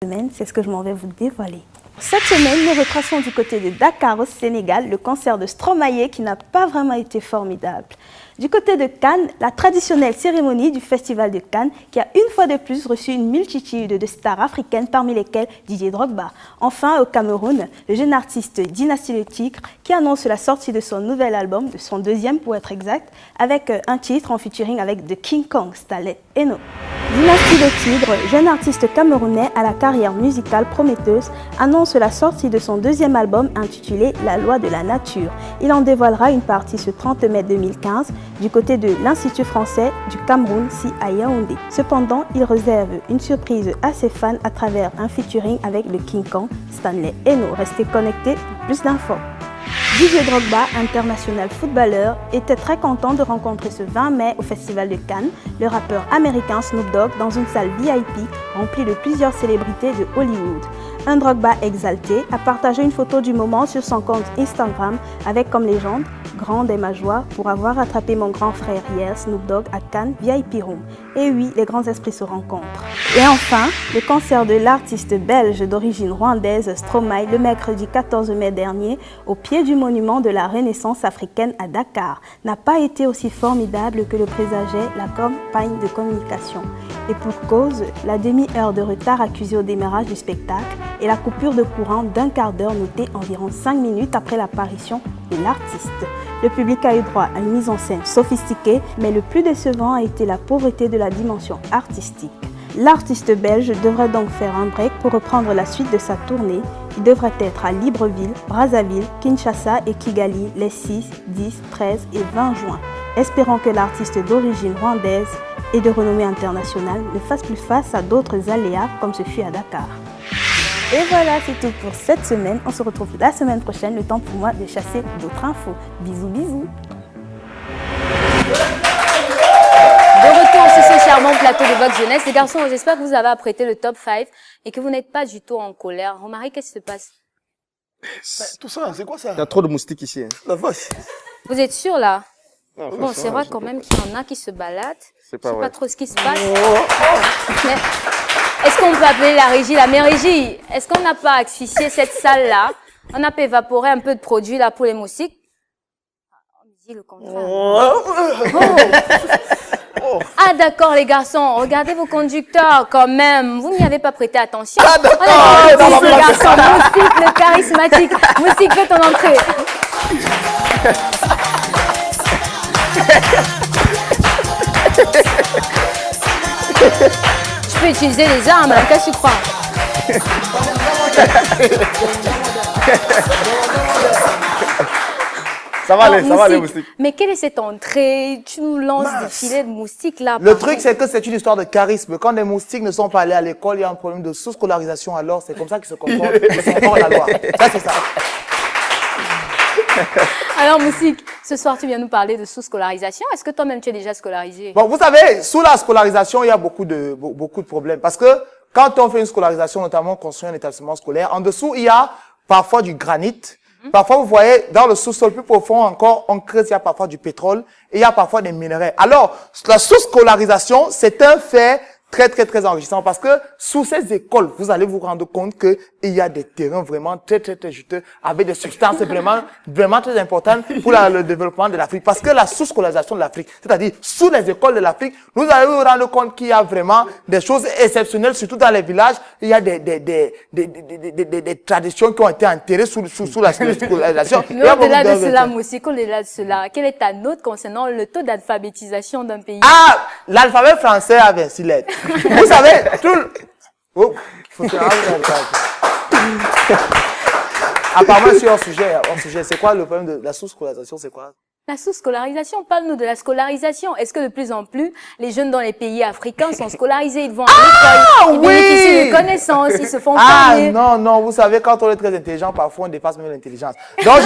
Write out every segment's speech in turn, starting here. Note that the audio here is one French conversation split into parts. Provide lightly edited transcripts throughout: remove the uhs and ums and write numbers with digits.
C'est ce que je m'en vais vous dévoiler. Cette semaine, nous retraçons du côté de Dakar au Sénégal le concert de Stromae qui n'a pas vraiment été formidable. Du côté de Cannes, la traditionnelle cérémonie du Festival de Cannes qui a une fois de plus reçu une multitude de stars africaines parmi lesquelles Didier Drogba. Enfin, au Cameroun, le jeune artiste Dynasty Le Tigre qui annonce la sortie de son nouvel album, de son deuxième pour être exact, avec un titre en featuring avec The King Kong, Stanley Eno. Dynasty Le Tigre, jeune artiste camerounais à la carrière musicale prometteuse, annonce la sortie de son deuxième album intitulé La Loi de la Nature. Il en dévoilera une partie ce 30 mai 2015 du côté de l'Institut français du Cameroun, à Yaoundé. Cependant, il réserve une surprise à ses fans à travers un featuring avec le King Kong, Stanley Eno. Restez connectés pour plus d'infos. Didier Drogba, international footballeur, était très content de rencontrer ce 20 mai au Festival de Cannes le rappeur américain Snoop Dogg dans une salle VIP remplie de plusieurs célébrités de Hollywood. Un Drogba exalté a partagé une photo du moment sur son compte Instagram avec comme légende « Grande est ma joie pour avoir attrapé mon grand frère hier, Snoop Dogg à Cannes VIP Room ». Et oui, les grands esprits se rencontrent. Et enfin, le concert de l'artiste belge d'origine rwandaise Stromae le mercredi 14 mai dernier au pied du monument de la Renaissance africaine à Dakar n'a pas été aussi formidable que le présageait la campagne de communication. Et pour cause, la demi-heure de retard accusée au démarrage du spectacle et la coupure de courant d'un quart d'heure notée environ 5 minutes après l'apparition de l'artiste. Le public a eu droit à une mise en scène sophistiquée, mais le plus décevant a été la pauvreté de la dimension artistique. L'artiste belge devrait donc faire un break pour reprendre la suite de sa tournée. Il devrait être à Libreville, Brazzaville, Kinshasa et Kigali les 6, 10, 13 et 20 juin. Espérons que l'artiste d'origine rwandaise et de renommée internationale ne fasse plus face à d'autres aléas comme ce fut à Dakar. Et voilà, c'est tout pour cette semaine. On se retrouve la semaine prochaine. Le temps pour moi de chasser d'autres infos. Bisous, bisous. De retour sur ce charmant plateau de Vox Jeunesse. Les garçons, j'espère que vous avez apprêté le top 5 et que vous n'êtes pas du tout en colère. Romary, qu'est-ce qui se passe? Tout ça, c'est quoi ça? Il y a trop de moustiques ici. Hein. La vache. Vous êtes sûr là? Non, bon, c'est vrai quand même qu'il y en a qui se baladent. C'est pas Je sais vrai. pas trop ce qui se passe. Mais est-ce qu'on peut appeler la régie, la mère régie? Est-ce qu'on n'a pas asphyxié cette salle-là? On a pas évaporé un peu de produit là pour les moustiques? On dit le contraire. Oh. Ah d'accord les garçons, regardez vos conducteurs quand même. Vous n'y avez pas prêté attention. Ah d'accord. On a les garçons. Moustique le charismatique. Moustique, fais ton entrée. Je peux utiliser les armes, qu'est-ce que tu crois? Ça va aller, moustiques. Mais quelle est cette entrée? Tu nous lances des filets de moustiques là. Le truc, c'est que c'est une histoire de charisme. Quand les moustiques ne sont pas allés à l'école, il y a un problème de sous-scolarisation. Alors, c'est comme ça qu'ils se comportent. Ils sont hors la loi. Ça, c'est ça. Alors, Moustique, ce soir, tu viens nous parler de sous-scolarisation. Est-ce que toi-même, tu es déjà scolarisé? Bon, vous savez, sous la scolarisation, il y a beaucoup de problèmes. Parce que quand on fait une scolarisation, notamment on construit un établissement scolaire, en dessous, il y a parfois du granit. Parfois, vous voyez, dans le sous-sol plus profond encore, on creuse, il y a parfois du pétrole et il y a parfois des minerais. Alors, la sous-scolarisation, c'est un fait très enrichissant parce que sous ces écoles, vous allez vous rendre compte que il y a des terrains vraiment très juteux avec des substances vraiment très importantes pour le développement de l'Afrique. Parce que la sous-scolarisation de l'Afrique, c'est-à-dire sous les écoles de l'Afrique, vous allez vous rendre compte qu'il y a vraiment des choses exceptionnelles, surtout dans les villages. Il y a des traditions qui ont été enterrées sous la scolarisation. Mais au-delà de cela, Moustique, au-delà de cela, quelle est ta note concernant le taux d'alphabétisation d'un pays? Ah, l'alphabet français a 26 lettres. Vous savez, tout apparemment, sur un sujet, c'est quoi le problème de la sous-scolarisation, c'est quoi? La sous-scolarisation, parle-nous de la scolarisation. Est-ce que de plus en plus, les jeunes dans les pays africains sont scolarisés, ils vont à l'école, ils bénéficient de connaissances, ils se font former? Non, vous savez, quand on est très intelligent, parfois on dépasse même l'intelligence. Donc,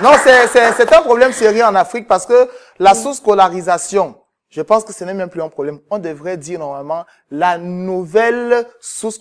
non, c'est un problème sérieux en Afrique parce que la sous-scolarisation, je pense que ce n'est même plus un problème. On devrait dire normalement la nouvelle sous-scolarisation.